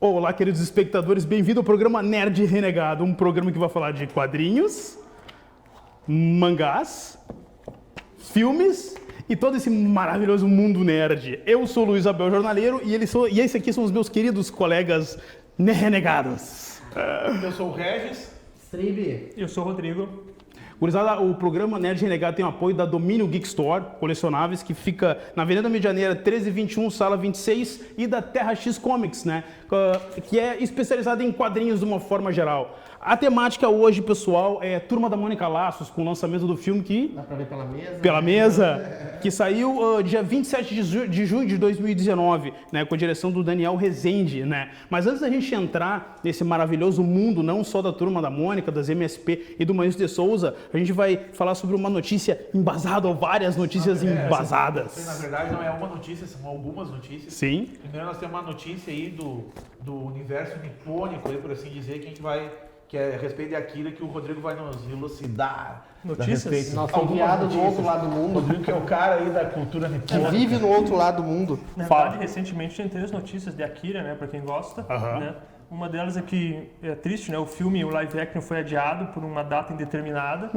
Olá, queridos espectadores, bem-vindo ao programa Nerd Renegado, um programa que vai falar de quadrinhos, mangás, filmes e todo esse maravilhoso mundo nerd. Eu sou o Luiz Abel Jornaleiro e esse aqui são os meus queridos colegas renegados. Eu sou o Regis. Stribe. Eu sou o Rodrigo. Gurizada, o programa Nerd Renegado tem o apoio da Domínio Geek Store, colecionáveis, que fica na Avenida Medianeira 1321, sala 26, e da Terra X Comics, né? Que é especializada em quadrinhos de uma forma geral. A temática hoje, pessoal, é Turma da Mônica Laços, com o lançamento do filme que... Dá pra ver pela mesa? Pela mesa, que saiu dia 27 de junho de 2019, né, com a direção do Daniel Rezende, né? Mas antes da gente entrar nesse maravilhoso mundo, não só da Turma da Mônica, das MSP e do Maurício de Souza, a gente vai falar sobre uma notícia embasada, ou várias notícias embasadas. Na verdade, não é uma notícia, são algumas notícias. Sim. Primeiro nós temos uma notícia aí do universo nipônico, aí, por assim dizer, que a gente vai... que é a respeito de Akira, que o Rodrigo vai nos elucidar. Notícias? Nosso enviado do outro lado do mundo. Rodrigo, que é o cara aí da cultura Que nipônica. vive no outro lado do mundo. Na verdade, recentemente tem 3 notícias de Akira, né, pra quem gosta. Né? Uma delas é que é triste, né? O filme, o live action foi adiado por uma data indeterminada.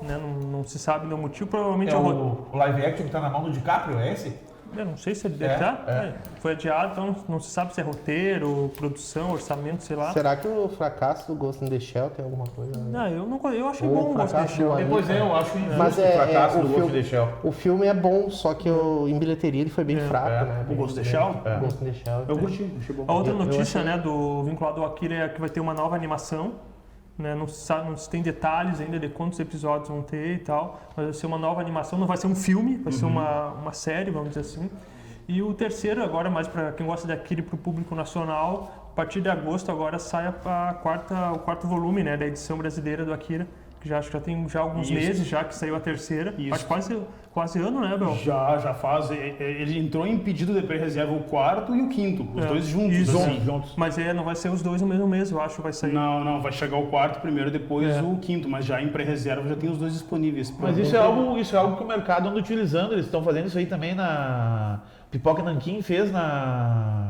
Né? Não se sabe o motivo, provavelmente É o live action que tá na mão do DiCaprio, é esse? Eu não sei se ele deve estar. Foi adiado, então não se sabe se é roteiro, produção, orçamento, sei lá. Será que o fracasso do Ghost in the Shell tem alguma coisa? Não, eu achei Ou bom o Ghost in the fracasso Shell. do Depois eu acho injusto Mas o fracasso do o Ghost in filme, the Shell. o filme é bom, só que em bilheteria ele foi bem fraco, né? O Ghost in the Shell? O Ghost in the Shell. Eu curti, achei bom. A outra Eu notícia, achei- né, vinculado ao Akira é que vai ter uma nova animação. Né, não se tem detalhes ainda de quantos episódios vão ter e tal, mas vai ser uma nova animação, não vai ser um filme, vai ser uma série, vamos dizer assim. E o terceiro, agora mais para quem gosta de Akira e para o público nacional, a partir de agosto agora sai o quarto volume, né, da edição brasileira do Akira, que acho que já tem alguns meses já que saiu a terceira. Faz quase ano, né, Bel? Já faz. Ele entrou em pedido de pré-reserva o quarto e o quinto, os dois juntos. Isso. Assim. Mas não vai ser os dois no mesmo mês, eu acho, vai sair. Não, vai chegar o quarto primeiro, depois o quinto, mas já em pré-reserva já tem os dois disponíveis. Mas isso é algo que o mercado anda utilizando, eles estão fazendo isso aí também na... Pipoca Nanquim fez na...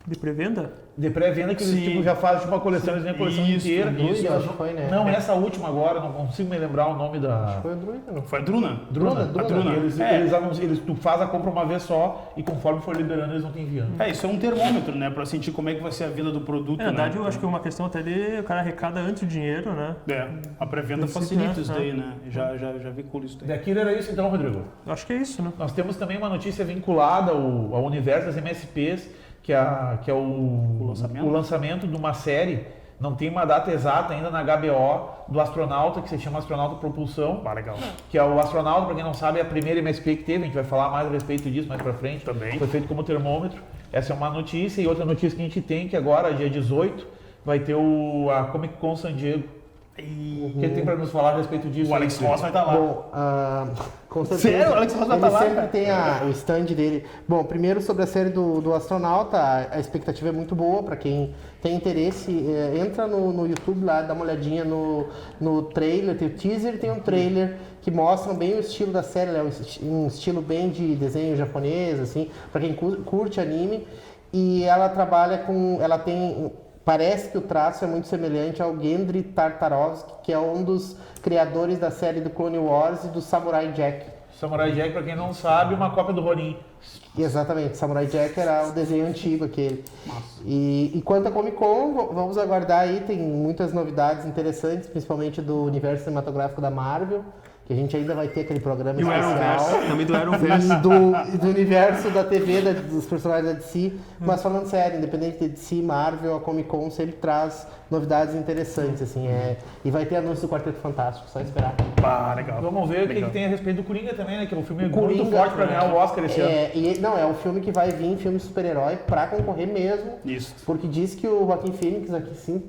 De pré-venda? De pré-venda, que eles já fazem uma coleção, eles vêm a coleção inteira. Druida, acho que foi, né? Não, essa última agora, não consigo me lembrar o nome da... Foi o Druida, não? Foi a Druna? Druna. A Druna. Tu faz a compra uma vez só e conforme for liberando eles vão te enviando. Isso é um termômetro, né? Pra sentir como é que vai ser a venda do produto, Na verdade, né? eu acho que é uma questão até de o cara arrecada antes o dinheiro, né? A pré-venda facilita isso daí, né? Já vincula isso daí. Daquilo era isso então, Rodrigo. Eu acho que é isso, né? Nós temos também uma notícia vinculada ao universo das MSPs, que é o lançamento de uma série, não tem uma data exata ainda na HBO, do astronauta, que se chama Astronauta Propulsão. Legal. Que é o astronauta, para quem não sabe, é a primeira MSP que teve, a gente vai falar mais a respeito disso mais pra frente. Também. Foi feito como termômetro. Essa é uma notícia, e outra notícia que a gente tem, que agora, dia 18, vai ter a Comic Con San Diego. Quem tem para nos falar a respeito disso? O Alex Ross vai estar lá. Bom, com certeza. Sério? O Alex Ross vai Ele estar lá, sempre cara? tem o stand dele. Bom, primeiro sobre a série do astronauta, a expectativa é muito boa para quem tem interesse. Entra no YouTube lá, dá uma olhadinha no trailer, tem o teaser e tem um trailer que mostram bem o estilo da série, né? Um estilo bem de desenho japonês, assim, para quem curte anime. E ela trabalha ela tem... Parece que o traço é muito semelhante ao Gendry Tartarovsky, que é um dos criadores da série do Clone Wars e do Samurai Jack. Samurai Jack, para quem não sabe, uma cópia do Ronin. Exatamente, Samurai Jack era o desenho antigo aquele. E quanto a Comic Con, vamos aguardar aí, tem muitas novidades interessantes, principalmente do universo cinematográfico da Marvel, que a gente ainda vai ter aquele programa E o especial. Arrowverse, também do Arrowverse. E do universo da TV, dos personagens da DC. Mas falando sério, independente de DC, Marvel, a Comic Con sempre traz novidades interessantes, assim. E vai ter anúncio do Quarteto Fantástico, só esperar. Legal. Vamos ver o que tem a respeito do Coringa também, né? Que é um filme muito forte para ganhar o Oscar esse ano. É um filme que vai vir, filme de super-herói, pra concorrer mesmo. Isso. Porque diz que o Joaquin Phoenix aqui sim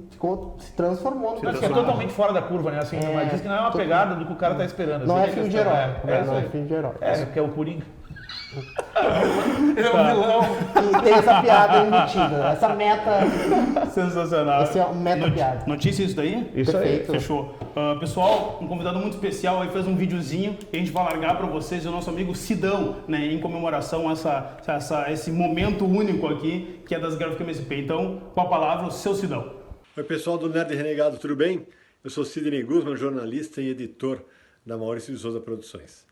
se transformou no Acho que é personagem. totalmente fora da curva, né? Assim, mas diz que não é uma pegada do que o cara tá esperando. Não assim, é filme de herói. Não é filme de herói. Que é o Coringa. Ele é um vilão. E tem essa piada embutida, essa meta. Sensacional. Esse é o meta-piada. Notícia isso daí? Isso Perfeito. Fechou. Pessoal, um convidado muito especial aí fez um videozinho que a gente vai largar para vocês e o nosso amigo Sidão, né, em comemoração a esse momento único aqui, que é das Gráficas MSP. Então, com a palavra, o seu Sidão. Oi pessoal do Nerd Renegado, tudo bem? Eu sou Sidney Guzman, jornalista e editor da Maurício de Souza Produções.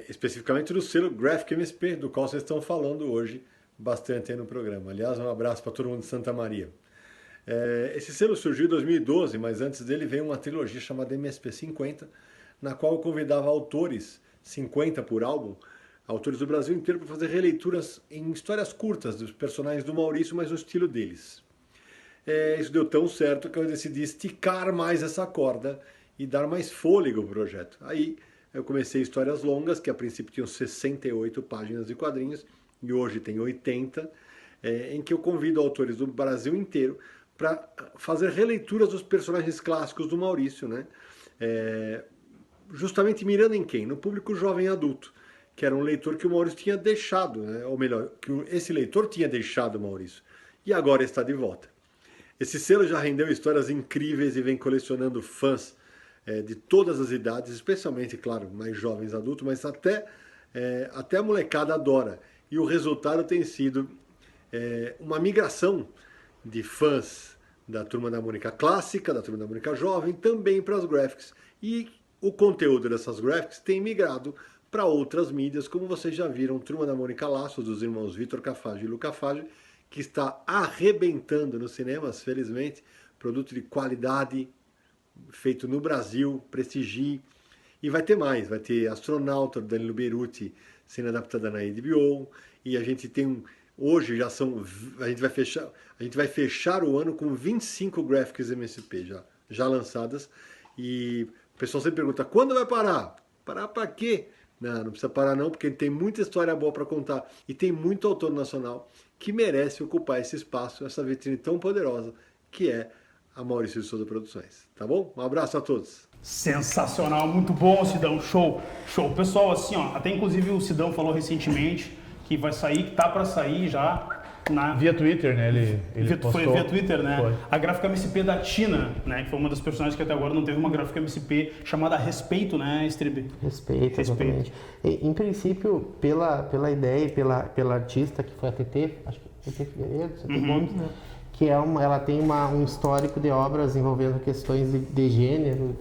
Especificamente do selo Graphic MSP, do qual vocês estão falando hoje bastante aí no programa. Aliás, um abraço para todo mundo de Santa Maria. Esse selo surgiu em 2012, mas antes dele veio uma trilogia chamada MSP 50, na qual eu convidava autores, 50 por álbum, autores do Brasil inteiro, para fazer releituras em histórias curtas dos personagens do Maurício, mas no estilo deles. Isso deu tão certo que eu decidi esticar mais essa corda e dar mais fôlego ao projeto. Aí eu comecei histórias longas, que a princípio tinham 68 páginas de quadrinhos, e hoje tem 80, em que eu convido autores do Brasil inteiro para fazer releituras dos personagens clássicos do Maurício, né? Justamente mirando em quem? No público jovem adulto, que era um leitor que o Maurício tinha deixado, né? Ou melhor, que esse leitor tinha deixado o Maurício, e agora está de volta. Esse selo já rendeu histórias incríveis e vem colecionando fãs de todas as idades, especialmente, claro, mais jovens adultos, mas até a molecada adora. E o resultado tem sido uma migração de fãs da Turma da Mônica clássica, da Turma da Mônica jovem, também para as graphics. E o conteúdo dessas graphics tem migrado para outras mídias, como vocês já viram, Turma da Mônica Laços, dos irmãos Vitor Cafage e Luca Fage, que está arrebentando nos cinemas, felizmente, produto de qualidade, feito no Brasil, prestigie. E vai ter mais, vai ter Astronauta, do Danilo Beruti, sendo adaptada na HBO, e a gente tem hoje a gente vai fechar o ano com 25 graphics MSP já lançadas, e o pessoal sempre pergunta, quando vai parar? Parar para quê? Não precisa parar não, porque tem muita história boa para contar, e tem muito autor nacional que merece ocupar esse espaço, essa vitrine tão poderosa que é a Maurício de Souza Produções. Tá bom? Um abraço a todos. Sensacional, muito bom, Sidão, show. Pessoal, assim, ó, até inclusive o Sidão falou recentemente que vai sair, que tá para sair já via Twitter, né? Ele postou. Foi via Twitter, né? Foi. A gráfica MSP da Tina, né? Que foi uma das personagens que até agora não teve uma gráfica MSP chamada Respeito, né, Strib? Respeito, exatamente. Em princípio, pela ideia e pela artista que foi a TT, acho que TT Figueiredo, Gomes, né? Que ela tem um histórico de obras envolvendo questões de gênero,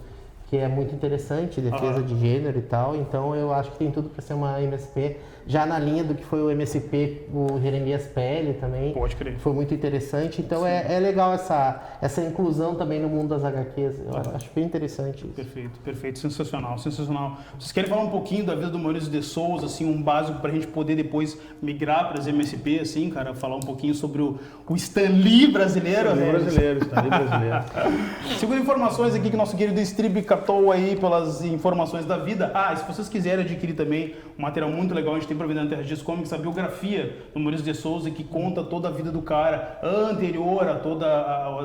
que é muito interessante, defesa de gênero e tal. Então eu acho que tem tudo para ser uma MSP, já na linha do que foi o MSP, o Jeremias Pele também. Pode crer. Foi muito interessante. Então é legal essa inclusão também no mundo das HQs. Eu acho bem interessante isso. Perfeito. Sensacional. Vocês querem falar um pouquinho da vida do Maurício de Souza, assim, um básico para a gente poder depois migrar para as MSP, assim, cara? Falar um pouquinho sobre o Stan Lee brasileiro, né? Stan Lee brasileiro. Segundo informações aqui que nosso querido Strib catou aí pelas informações da vida. E se vocês quiserem adquirir também um material muito legal, a gente tem para vender na Terra Dias Comics, a biografia do Maurício de Souza, que conta toda a vida do cara anterior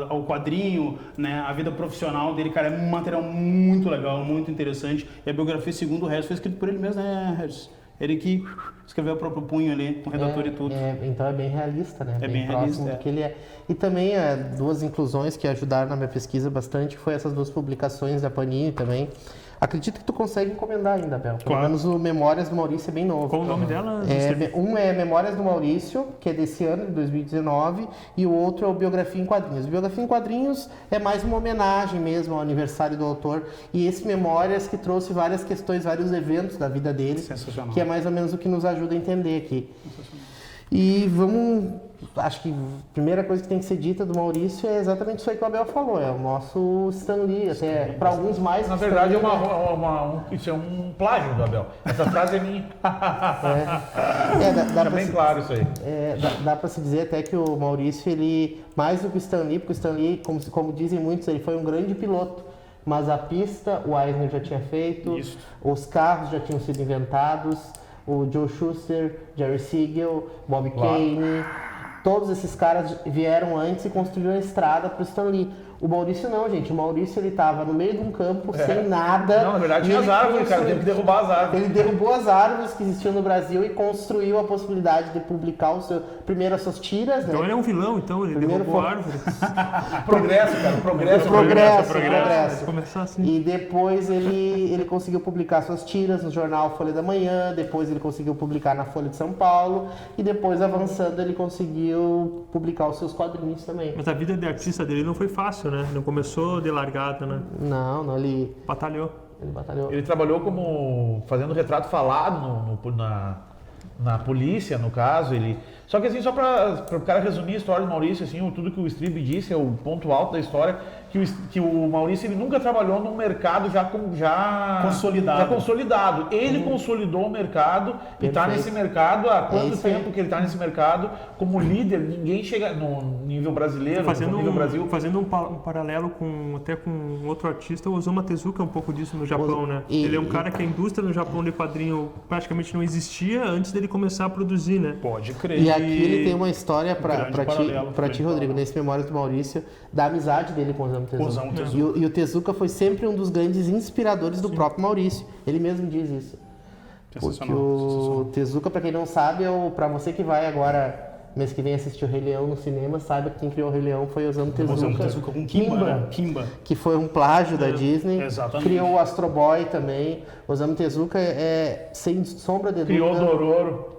ao quadrinho, né, a vida profissional dele, cara, é um material muito legal, muito interessante. E a biografia, segundo o Regis, foi escrito por ele mesmo, né, Regis? Ele que escreveu o próprio punho ali, com redator e tudo. Então é bem realista, né? É bem próximo realista, do que ele é. E também duas inclusões que ajudaram na minha pesquisa bastante, foi essas duas publicações da Panini também. Acredito que tu consegue encomendar ainda, Bel. Pelo menos o Memórias do Maurício é bem novo. Qual o nome dela? Um é Memórias do Maurício, que é desse ano, de 2019, e o outro é o Biografia em Quadrinhos. Biografia em Quadrinhos é mais uma homenagem mesmo ao aniversário do autor, e esse Memórias que trouxe várias questões, vários eventos da vida dele, que é mais ou menos o que nos ajuda a entender aqui. E acho que a primeira coisa que tem que ser dita do Maurício é exatamente isso aí que o Abel falou, é o nosso Stan Lee, até para alguns mais. Na verdade, isso é um plágio do Abel. Essa frase é minha. Dá bem claro isso aí. Dá para se dizer até que o Maurício, ele, mais do que o Stan Lee, porque o Stan Lee, como dizem muitos, ele foi um grande piloto. Mas a pista, o Eisner já tinha feito, os carros já tinham sido inventados, o Joe Shuster, Jerry Siegel, Bob Kane, todos esses caras vieram antes e construíram a estrada para o Stan Lee. O Maurício não, gente. O Maurício, ele tava no meio de um campo, sem nada. Não, na verdade tinha as árvores, cara. Teve que derrubar as árvores. Ele derrubou as árvores que existiam no Brasil e construiu a possibilidade de publicar primeiro as suas tiras, né? Então ele é um vilão, então, ele Primeiro derrubou foi- árvores. Progresso, cara. Progresso. Progresso. Começar assim. E depois ele conseguiu publicar suas tiras no jornal Folha da Manhã, depois ele conseguiu publicar na Folha de São Paulo e depois, avançando, ele conseguiu publicar os seus quadrinhos também. Mas a vida de artista dele não foi fácil, né? Não começou de largada, né? Não, ele Batalhou. batalhou. Ele trabalhou como fazendo retrato falado na polícia, no caso. Só que assim, só para o cara resumir a história do Maurício, assim, tudo que o Strib disse é o ponto alto da história, que o Maurício ele nunca trabalhou num mercado já consolidado. Ele consolidou o mercado e está nesse mercado há quanto tempo que ele está nesse mercado como líder? Ninguém chega no nível brasileiro, no nível Brasil. Fazendo um paralelo até com outro artista, o Osamu Tezuka é um pouco disso no Japão, né? Ele é um cara que a indústria no Japão de quadrinho praticamente não existia antes dele começar a produzir, né? Pode crer. E aqui ele tem uma história grande pra paralelo, ti, Rodrigo, nesse Memórias do Maurício, da amizade dele com o Osamu Tezuka. Osamu Tezuka. E o Tezuka foi sempre um dos grandes inspiradores do próprio Maurício. Ele mesmo diz isso. Porque Sensacional, o Tezuka, pra quem não sabe, pra você que vai agora, mês que vem, assistir o Rei Leão no cinema, saiba que quem criou o Rei Leão foi o Osamu Tezuka. Osamu Tezuka com Kimba, né? Kimba. Que foi um plágio da Disney. Exatamente. Criou o Astro Boy também. O Osamu Tezuka sem sombra de Criou o dúvida. Dororo.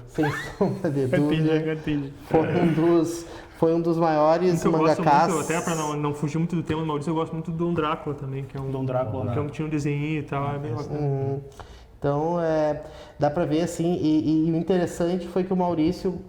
Sem sombra de dúvida. Entendi. Foi um dos maiores Eu gosto mangakas. muito, até pra não fugir muito do tema do Maurício, eu gosto muito do Dom Drácula também, que é um Dom Drácula, que tinha um desenho e tal, é bem bacana. Então, dá pra ver assim, e o interessante foi que o Maurício,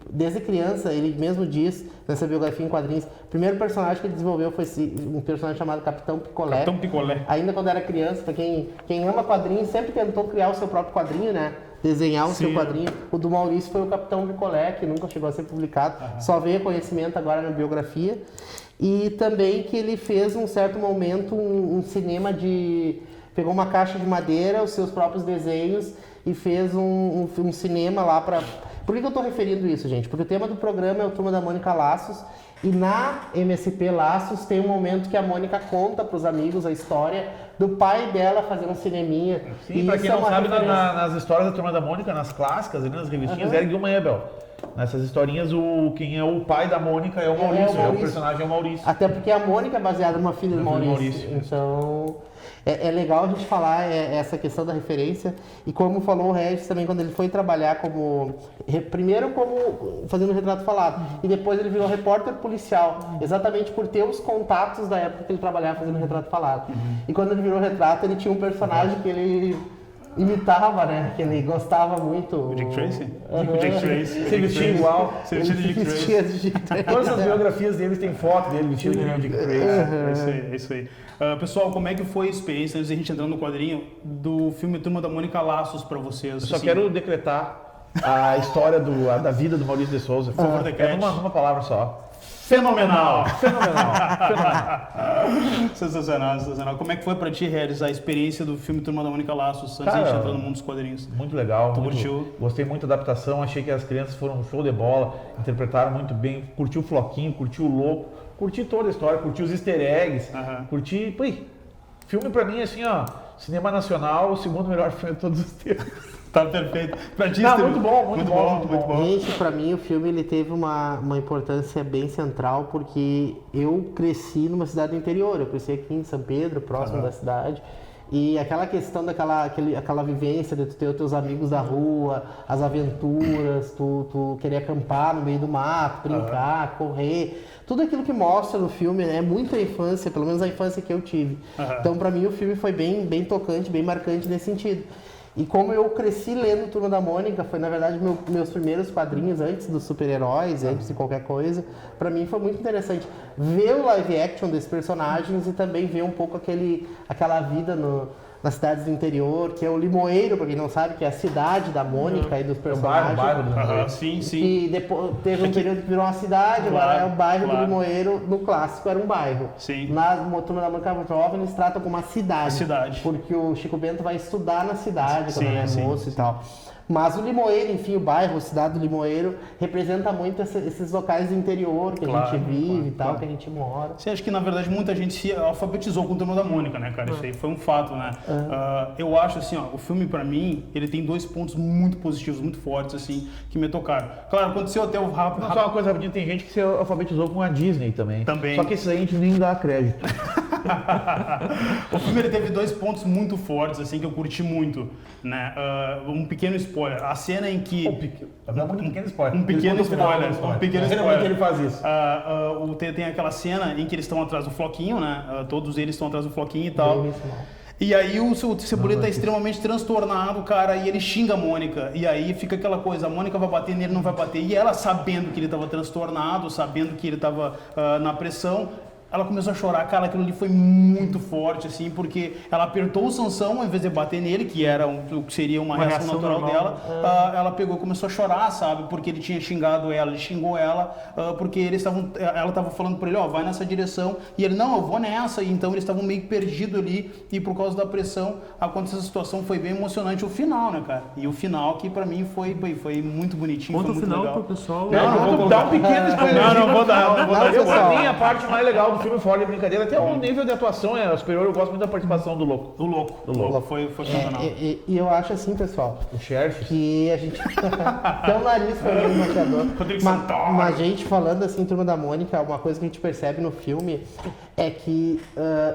desde criança, ele mesmo diz, nessa biografia em quadrinhos, o primeiro personagem que ele desenvolveu foi um personagem chamado Capitão Picolé. Capitão Picolé. Ainda quando era criança, pra quem ama quadrinhos, sempre tentou criar o seu próprio quadrinho, né? Desenhar o seu quadrinho. O do Maurício foi o Capitão Picolé, que nunca chegou a ser publicado, só veio a conhecimento agora na biografia. E também que ele fez, num certo momento, um cinema pegou uma caixa de madeira, os seus próprios desenhos e fez um cinema lá pra... Por que eu tô referindo isso, gente? Porque o tema do programa é o Turma da Mônica Laços e na MSP Laços tem um momento que a Mônica conta pros amigos a história do pai dela fazendo um cineminha. Sim, pra quem não sabe, nas histórias da Turma da Mônica, nas clássicas, ali nas revistinhas, Eric Gilman Ebel. Nessas historinhas, quem é o pai da Mônica é o Maurício, o personagem é o Maurício. Até porque a Mônica é baseada numa filha do Maurício. Então, é legal a gente falar essa questão da referência. E como falou o Regis também, quando ele foi trabalhar primeiro como fazendo retrato falado, e depois ele virou repórter policial, exatamente por ter os contatos da época que ele trabalhava fazendo retrato falado. E quando ele virou retrato, ele tinha um personagem que ele imitava, né? Que ele gostava muito. O Dick Tracy? Uhum. O Dick Tracy. Se vestia igual. Se vestia de Dick Tracy. Vestia de Dick Tracy. Todas as biografias deles tem foto dele vestido de Dick Tracy. É isso aí. Pessoal, como é que foi a experiência, antes de a gente entrar no quadrinho, do filme Turma da Mônica Laços pra vocês? Eu só quero decretar a história da vida do Maurício de Souza. Por favor, decrete. Numa palavra só. Fenomenal! Sensacional. Como é que foi pra ti, Regis, a experiência do filme Turma da Mônica Laços, antes de a gente entrar no mundo dos quadrinhos? Muito legal. Curtiu? Gostei muito da adaptação, achei que as crianças foram um show de bola, interpretaram muito bem, curti o Floquinho, curti o Louco, curti toda a história, curti os easter eggs, curti... Filme pra mim, assim, ó, cinema nacional, o segundo melhor filme de todos os tempos. Tá perfeito. Pra ti, muito bom. Gente, pra mim o filme ele teve uma importância bem central porque eu cresci numa cidade do interior, eu cresci aqui em São Pedro, próximo da cidade. E aquela questão aquela vivência de tu ter os teus amigos da rua, as aventuras, tu querer acampar no meio do mato, brincar, correr, tudo aquilo que mostra no filme é muito a infância, pelo menos a infância que eu tive. Então pra mim o filme foi bem tocante, bem marcante nesse sentido. E como eu cresci lendo Turma da Mônica, foi na verdade meus primeiros quadrinhos antes dos super-heróis, antes de qualquer coisa, pra mim foi muito interessante ver o live action desses personagens e também ver um pouco aquela vida nas cidades do interior, que é o Limoeiro, pra quem não sabe, que é a cidade da Mônica e dos personagens. bairro do Limoeiro. Sim, sim. E depois teve um período que virou uma cidade, agora é o bairro do Limoeiro. No clássico era um bairro. Sim. Na Turma da Mônica Jovem eles tratam como uma cidade. Cidade. Porque o Chico Bento vai estudar na cidade quando ele é Sim, moço e tal. Mas o Limoeiro, enfim, o bairro, a cidade do Limoeiro, representa muito esses locais do interior que a gente vive e tal, que a gente mora. Você acha que, na verdade, muita gente se alfabetizou com o Turma da Mônica, né, cara? Isso aí foi um fato, né? Eu acho, assim, ó, o filme, pra mim, ele tem 2 pontos muito positivos, muito fortes, assim, que me tocaram. Claro, aconteceu até o rápido... Não, só uma coisa rapidinho, tem gente que se alfabetizou com a Disney também. Só que esses aí a gente nem dá crédito. O filme ele teve 2 pontos muito fortes, assim, que eu curti muito, né? Um pequeno spoiler. A cena em que... Um pequeno spoiler. Um pequeno spoiler. Um pequeno spoiler. Que ele faz isso. Tem aquela cena em que eles estão atrás do floquinho, né? Todos eles estão atrás do floquinho e tal. E aí o Cebolinha tá extremamente transtornado, cara, e ele xinga a Mônica. E aí fica aquela coisa, a Mônica vai bater nele, não vai bater. E ela, sabendo que ele tava transtornado, sabendo que ele tava na pressão, ela começou a chorar, cara, aquilo ali foi muito forte, assim, porque ela apertou o Sansão ao invés de bater nele, que era o que seria uma reação natural normal, dela. Ela pegou e começou a chorar, sabe, porque ele tinha xingado ela, ele xingou ela, porque ela estava falando pra ele, ó, vai nessa direção, e ele, não, eu vou nessa, e então eles estavam meio perdidos ali, e por causa da pressão, aconteceu essa situação, foi bem emocionante, o final, né, cara, e o final que pra mim foi muito bonitinho, Conta foi o muito final legal. pro pessoal. Não vou dar um pequeno spoiler. Não vou dar. Eu, pra mim, a parte mais legal do filme, fora de brincadeira, até o nível de atuação é superior, eu gosto muito da participação do Louco. Do louco. Foi fenomenal. E eu acho assim, pessoal, O Sheriff. que a gente... Até o nariz foi meio maquiador. Mas a gente falando assim, Turma da Mônica, uma coisa que a gente percebe no filme é que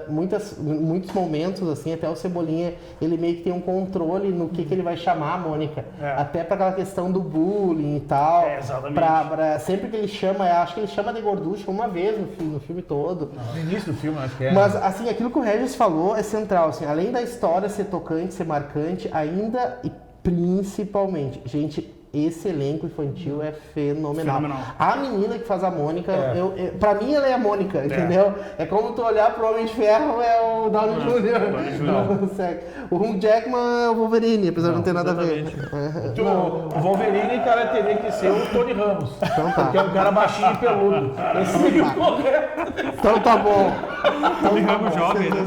muitos momentos, assim, até o Cebolinha, ele meio que tem um controle no que ele vai chamar a Mônica. Até pra aquela questão do bullying e tal. Exatamente. Sempre que ele chama, acho que ele chama de gorducho uma vez no filme todo. No início do filme, acho que é. Mas, assim, aquilo que o Regis falou é central, assim, além da história ser tocante, ser marcante, ainda e principalmente, gente, esse elenco infantil é fenomenal. A menina que faz a Mônica, pra mim ela é a Mônica, entendeu? É como tu olhar pro Homem de Ferro, é o Downey Jr. O Hugh Jackman é o Wolverine, apesar de não ter nada a ver. O Wolverine, cara, teria que ser o Tony Ramos. Então tá. Porque é um cara baixinho e peludo. Então tá bom. Tony Ramos jovem, né?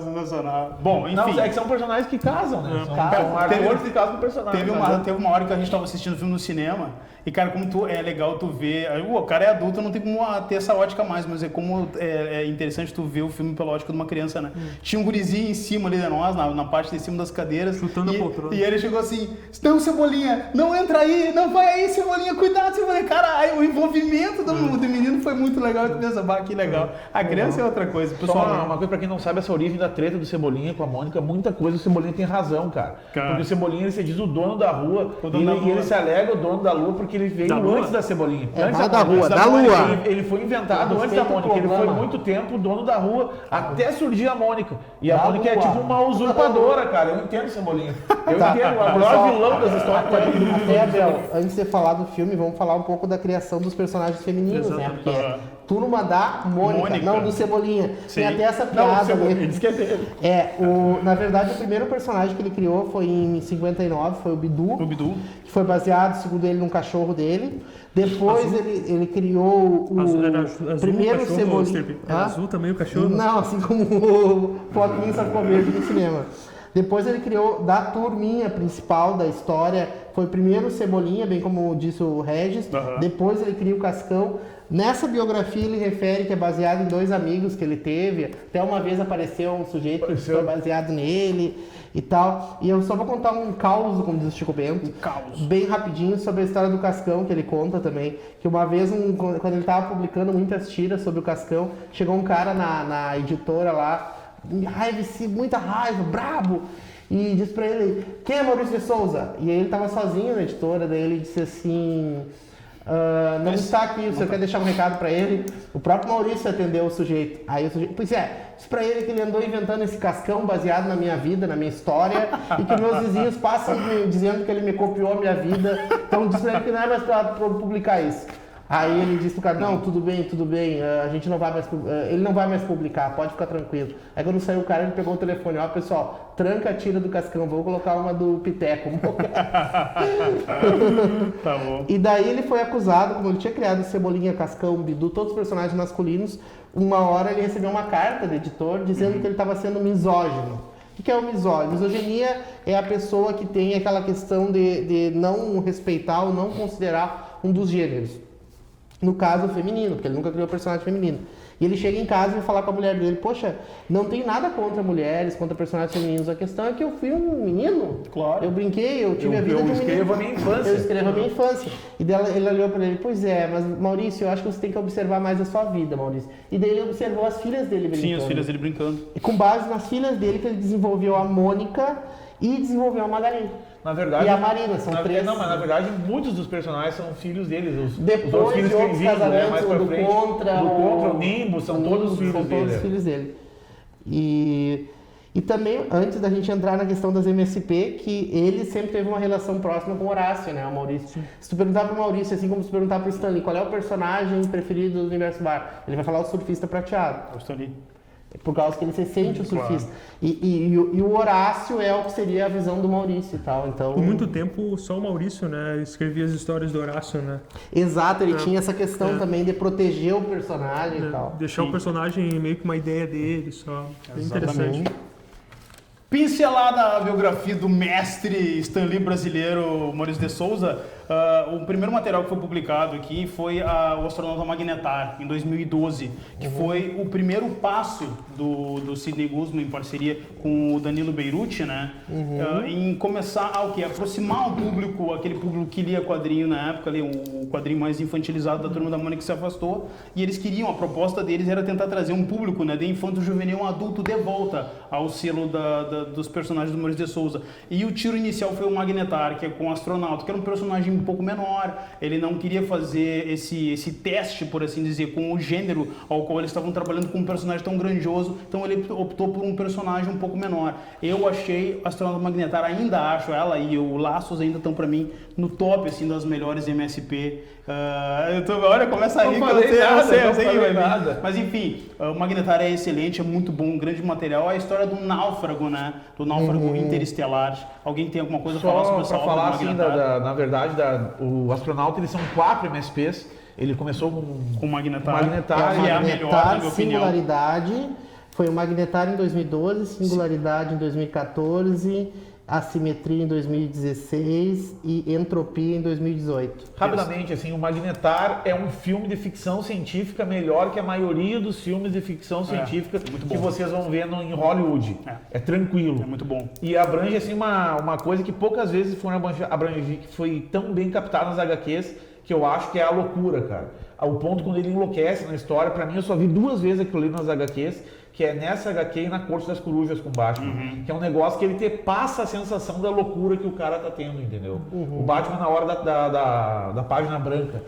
Sensacional. Bom, enfim. Não, é que são personagens que casam, né? São atores que casam com personagens. Teve uma hora que a gente tava assistindo o filme no cinema e, cara, como é legal tu ver... O cara é adulto, não tem como ter essa ótica mais, mas é como é interessante tu ver o filme pela ótica de uma criança, né? Tinha um gurizinho em cima ali de nós, na parte de cima das cadeiras. Chutando a poltrona. E ele chegou assim, não, Cebolinha, não entra aí, não vai aí, Cebolinha, cuidado, Cebolinha. Cara, aí, o envolvimento do menino foi muito legal. Tu pensa, que legal. A criança é outra coisa. Pessoal, Só uma coisa pra quem não sabe, essa origem da treta do Cebolinha com a Mônica, muita coisa o Cebolinha tem razão, cara. Porque o Cebolinha, ele se diz o dono da rua, e ele se alega o dono da lua porque ele veio antes da Cebolinha. Antes da rua, da lua. Ele foi inventado antes da Mônica, ele foi muito tempo dono da rua, até surgir a Mônica. E a Mônica é tipo uma usurpadora, cara. Eu entendo Cebolinha. Eu entendo, o maior vilão das histórias. Até, Abel, antes de falar do filme, vamos falar um pouco da criação dos personagens femininos, né? Porque é Turma da Mônica, não do Cebolinha. Tem até essa piada. Ele disse que é dele. Na verdade, o primeiro personagem que ele criou foi em 59, foi o Bidu. Que foi baseado, segundo ele, num cachorro dele. Depois ele criou o primeiro Cebolinha. Era azul também o cachorro? Não, assim como o Floquinho sacou verde no cinema. Depois ele criou da turminha principal da história, foi primeiro o Cebolinha, bem como disse o Regis, depois ele cria o Cascão. Nessa biografia ele refere que é baseado em 2 amigos que ele teve, até uma vez apareceu um sujeito que foi baseado nele e tal. E eu só vou contar um caos, como diz o Chico Bento, bem rapidinho, sobre a história do Cascão, que ele conta também, que uma vez, quando ele estava publicando muitas tiras sobre o Cascão, chegou um cara na editora lá, muita raiva, brabo, e disse pra ele, quem é Maurício de Souza? E aí ele tava sozinho na editora, daí ele disse assim, não está aqui, o senhor quer deixar um recado pra ele? O próprio Maurício atendeu o sujeito. Aí o sujeito, pois disse pra ele que ele andou inventando esse Cascão baseado na minha vida, na minha história, e que meus vizinhos passam dizendo que ele me copiou a minha vida, então disse pra ele que não é mais pra publicar isso. Aí ele disse pro cara, não, tudo bem, a gente não vai mais, ele não vai mais publicar, pode ficar tranquilo. Aí quando saiu o cara, ele pegou o telefone, ó, pessoal, tranca a tira do Cascão, vou colocar uma do Piteco. Tá bom. E daí ele foi acusado, como ele tinha criado Cebolinha, Cascão, Bidu, todos os personagens masculinos, uma hora ele recebeu uma carta do editor dizendo que ele estava sendo misógino. O que é o misógino? Misoginia é a pessoa que tem aquela questão de não respeitar ou não considerar um dos gêneros. No caso, o feminino, porque ele nunca criou personagem feminino. E ele chega em casa e vai falar com a mulher dele, poxa, não tem nada contra mulheres, contra personagens femininos. A questão é que eu fui um menino. Claro. Eu brinquei, eu tive a vida de um menino. Eu escrevo a minha infância. Eu escrevo a minha infância. E dela, ele olhou para ele, pois é, mas Maurício, eu acho que você tem que observar mais a sua vida, Maurício. E daí ele observou as filhas dele brincando. Sim, as filhas dele brincando. E com base nas filhas dele que ele desenvolveu a Mônica e desenvolveu a Magali. Na verdade, E a Marina, são três. Não, mas na verdade muitos dos personagens são filhos deles. Os Depois outros filhos de outros que ele vive, casamentos, mais pra do frente, Contra, o Nimbus, são todos filhos são dele. todos filhos dele. E também, antes da gente entrar na questão das MSP, que ele sempre teve uma relação próxima com o Horácio, né, o Maurício. Se tu perguntar pro Maurício, assim como se perguntar pro Stanley, qual é o personagem preferido do Universo Bar? Ele vai falar o surfista prateado. O Stanley. Por causa que ele se sente o surfista. E o Horácio é o que seria a visão do Maurício e tal. Então, Por muito tempo, só o Maurício, né, escrevia as histórias do Horácio, né? exato, ele tinha essa questão também de proteger o personagem e tal. Deixar o personagem meio que uma ideia dele só. Bem interessante. Pincelada a biografia do mestre Stanley brasileiro Maurício de Souza. O primeiro material que foi publicado aqui foi o Astronauta Magnetar, em 2012, que foi o primeiro passo do Sidney Guzman, em parceria com o Danilo Beirute, né? Em começar a aproximar o público, aquele público que lia quadrinho na época, ali, o quadrinho mais infantilizado da Turma da Mônica que se afastou, e eles queriam, a proposta deles era tentar trazer um público, né, de infanto-juvenil, um adulto de volta ao selo dos personagens do Maurício de Souza. E o tiro inicial foi o Magnetar, que é com o astronauta, que era um personagem um pouco menor, ele não queria fazer esse teste, por assim dizer, com o gênero ao qual eles estavam trabalhando com um personagem tão grandioso, então ele optou por um personagem um pouco menor. Eu achei Astronauta Magnetar, ainda acho ela e o Laços ainda estão pra mim no top, assim, das melhores MSP. Olha, começa a rir que eu sei, nada. mas enfim, o Magnetar é excelente, é muito bom, um grande material. A história do náufrago, né? Do náufrago interestelar. Alguém tem alguma coisa a falar sobre essa Só obra falar do assim, Magnetar? na verdade, o astronauta, eles são 4 MSPs. Ele começou com o Magnetar. Magnetar, que é a melhor, na minha opinião. Singularidade, foi o Magnetar em 2012, Singularidade em 2014, Assimetria em 2016 e Entropia em 2018. Rapidamente, assim, o Magnetar é um filme de ficção científica melhor que a maioria dos filmes de ficção científica que vocês vão ver em Hollywood. É tranquilo. É muito bom. E abrange, assim, uma coisa que poucas vezes foram abranger, que foi tão bem captada nas HQs, que eu acho que é a loucura, cara. Ao ponto quando ele enlouquece na história, pra mim eu só vi 2 vezes aquilo ali nas HQs, que é nessa HQ e na Corte das Corujas com o Batman, que é um negócio que ele passa a sensação da loucura que o cara tá tendo, entendeu? O Batman na hora da página branca.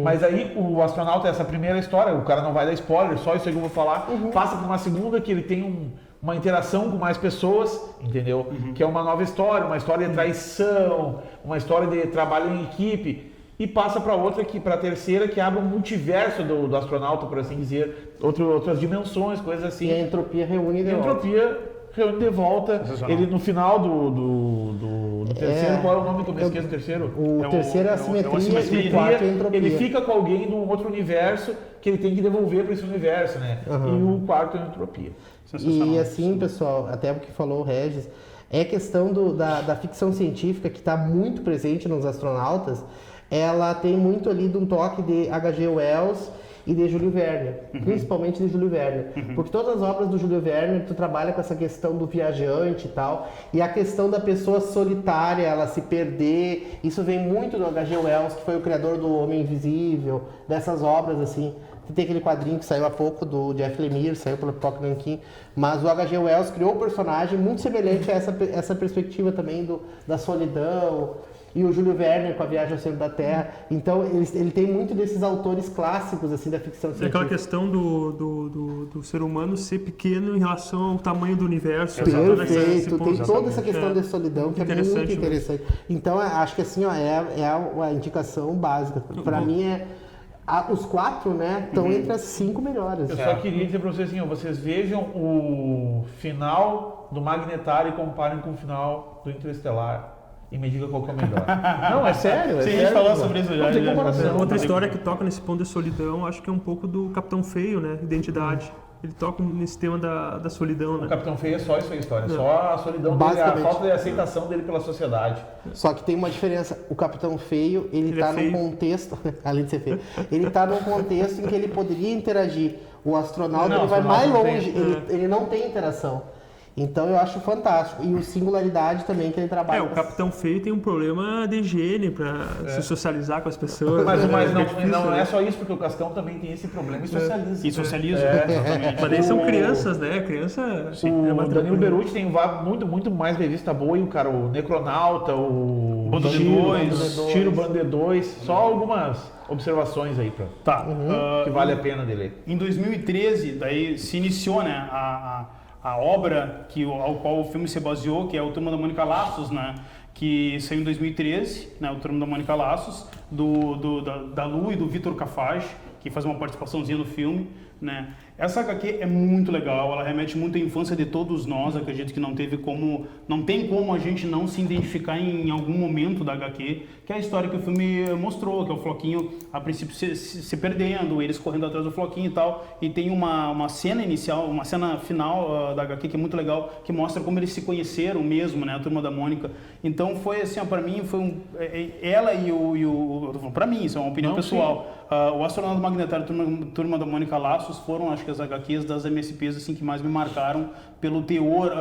Mas aí o astronauta, essa primeira história, o cara não vai dar spoiler, só isso aí que eu vou falar, passa por uma segunda que ele tem uma interação com mais pessoas, entendeu? Que é uma nova história, uma história de traição, uma história de trabalho em equipe. E passa para outra, para a terceira, que abre um multiverso do astronauta, por assim dizer, outras dimensões, coisas assim. E a Entropia reúne de volta. Entropia reúne de volta. Ele no final do terceiro, qual é o nome que eu me esqueço do terceiro? O terceiro é a Assimetria e o quarto é a Entropia. Ele fica com alguém de um outro universo que ele tem que devolver para esse universo, né? E o quarto é a Entropia. E assim, pessoal, até o que falou o Regis, é questão da ficção científica que está muito presente nos astronautas. Ela tem muito ali de um toque de H.G. Wells e de Júlio Verne, principalmente de Júlio Verne, porque todas as obras do Júlio Verne, tu trabalha com essa questão do viajante e tal, e a questão da pessoa solitária, ela se perder, isso vem muito do H.G. Wells, que foi o criador do Homem Invisível, dessas obras assim. Tem aquele quadrinho que saiu há pouco do Jeff Lemire, saiu pelo Pipoca Nanquim, mas o H.G. Wells criou um personagem muito semelhante a essa perspectiva também da solidão. E o Júlio Verne com a Viagem ao Centro da Terra. Então, ele tem muito desses autores clássicos assim da ficção científica. É aquela questão do ser humano ser pequeno em relação ao tamanho do universo. Perfeito. Tem toda essa questão de solidão que é muito interessante. Então, acho que assim, ó, é a indicação básica. Para mim, Os 4, né, estão entre as 5 melhores. Eu só queria dizer para vocês assim, ó, vocês vejam o final do Magnetar e comparem com o final do Interestelar. E me diga qual que é o melhor. Não, é sério. Sim, a gente falou sobre isso já. Não tem comparação. Outra história que toca nesse ponto de solidão, acho que é um pouco do Capitão Feio, né? Identidade. Ele toca nesse tema da solidão, né? O Capitão Feio é só isso aí, a história. Só a solidão dele, a falta de aceitação dele pela sociedade. Só que tem uma diferença. O Capitão Feio, ele tá num contexto, além de ser feio, ele tá num contexto em que ele poderia interagir. O astronauta ele vai mais longe, ele não tem interação. Então eu acho fantástico. E o Singularidade também que ele trabalha. O Capitão Feio tem um problema de higiene para se socializar com as pessoas. Mas né? não é só isso, porque o Cascão também tem esse problema e socializa. E socializa, exatamente. Mas eles são crianças, né? Criança. O Danilo Beruti tem muito mais revista boa, e o Necronauta, o Bando de Dois, Tiro Bando de Dois, só algumas observações aí que vale a pena de ler. Em 2013, daí se iniciou, né, a obra ao qual o filme se baseou, que é o Turma da Mônica Laços, né, que saiu em 2013, né, o Turma da Mônica Laços, da Lu e do Vitor Cafage, que faz uma participaçãozinha no filme, né. Essa HQ é muito legal, ela remete muito à infância de todos nós, acredito que não tem como a gente não se identificar em algum momento da HQ, que é a história que o filme mostrou, que é o Floquinho, a princípio, se perdendo, eles correndo atrás do Floquinho e tal, e tem uma cena inicial, uma cena final da HQ que é muito legal, que mostra como eles se conheceram mesmo, né, a Turma da Mônica. Então foi assim, ó, pra mim, ela e pra mim, isso é uma opinião pessoal, o Astronauta Magnetário e Turma da Mônica Laços foram, acho que as HQs das MSPs assim, que mais me marcaram pelo teor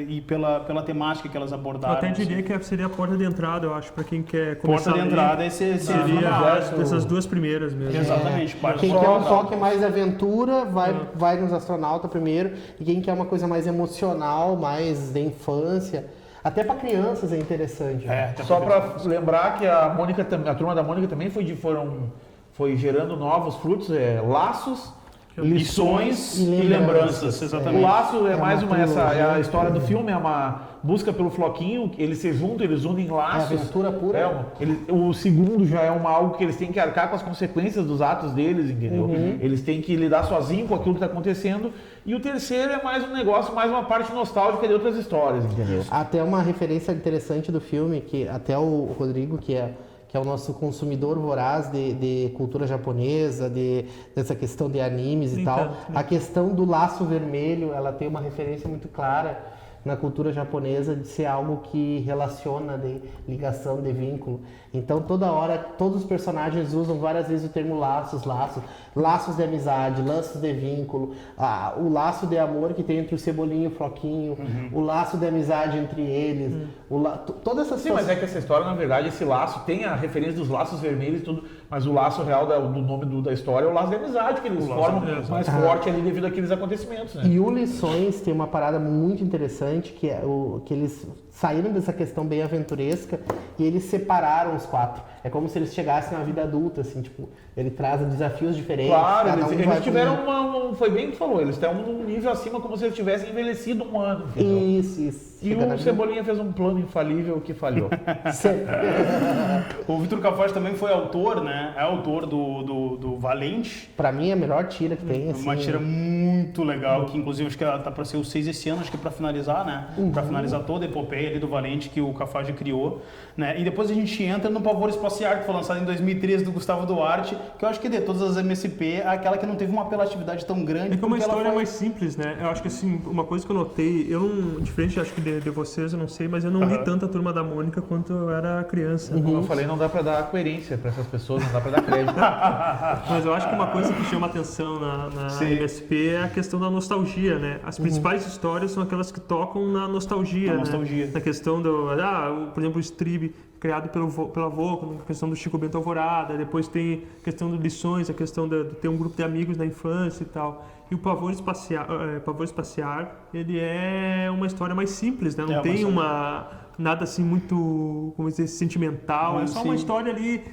e pela temática que elas abordaram. Eu até diria que seria a porta de entrada, eu acho, para quem quer começar. Porta de entrada seria essas duas primeiras mesmo. Exatamente. Quem quer um toque mais aventura, vai nos Astronauta primeiro, e quem quer uma coisa mais emocional, mais de infância, até para crianças é interessante. Só para lembrar que a Turma da Mônica também foi gerando novos frutos, laços, lições e lembranças. Exatamente. O laço é mais a história do filme, é uma busca pelo Floquinho, eles se juntam, eles unem laços. É aventura pura. O segundo já é algo que eles têm que arcar com as consequências dos atos deles, entendeu? Eles têm que lidar sozinhos com aquilo que está acontecendo. E o terceiro é mais um negócio, mais uma parte nostálgica de outras histórias, entendeu? Até uma referência interessante do filme, que até o Rodrigo, que é o nosso consumidor voraz de cultura japonesa, dessa questão de animes e tal. A questão do laço vermelho, ela tem uma referência muito clara na cultura japonesa de ser algo que relaciona, de ligação, de vínculo. Então, toda hora, todos os personagens usam várias vezes o termo laços de amizade, laços de vínculo, o laço de amor que tem entre o Cebolinha e o Floquinho, o laço de amizade entre eles, toda essa situação. Sim, mas é que essa história, na verdade, esse laço tem a referência dos laços vermelhos e tudo, mas o laço real do nome da história é o laço de amizade, que eles formam mais forte ali devido àqueles acontecimentos, né? E o Lições tem uma parada muito interessante, que é que eles saíram dessa questão bem aventuresca e eles separaram os 4. É como se eles chegassem na vida adulta, assim, tipo, ele traz desafios diferentes. Claro, eles tiveram foi bem que falou, eles estão num nível acima, como se eles tivessem envelhecido um ano. Entendeu? Isso. E o Cebolinha fez um plano infalível que falhou. O Vitor Cafage também foi autor, né? É autor do Valente. Pra mim é a melhor tira que tem. Uma tira muito legal, que inclusive acho que ela tá pra ser o 6 esse ano, acho que é pra finalizar, né? Pra finalizar toda a epopeia ali do Valente que o Cafage criou, né? E depois a gente entra no Pavor Espacial, que foi lançado em 2013 do Gustavo Duarte, que eu acho que de todas as MSP, é aquela que não teve uma apelatividade tão grande. É que uma história mais simples, né? Eu acho que assim, uma coisa que eu notei, diferente acho que de vocês, eu não sei, mas eu não li tanto a Turma da Mônica quanto eu era criança. Como eu falei, não dá pra dar coerência pra essas pessoas, não dá pra dar crédito. Mas eu acho que uma coisa que chama atenção na MSP é a questão da nostalgia, né? As principais histórias são aquelas que tocam na nostalgia, né? Na questão por exemplo, o Strib, criado pelo avô, a questão do Chico Bento Alvorada, depois tem a questão de lições, a questão de ter um grupo de amigos da infância e tal. E o Pavor Espacial, ele é uma história mais simples, né? Não tem nada assim muito, como dizer, sentimental. É só uma história ali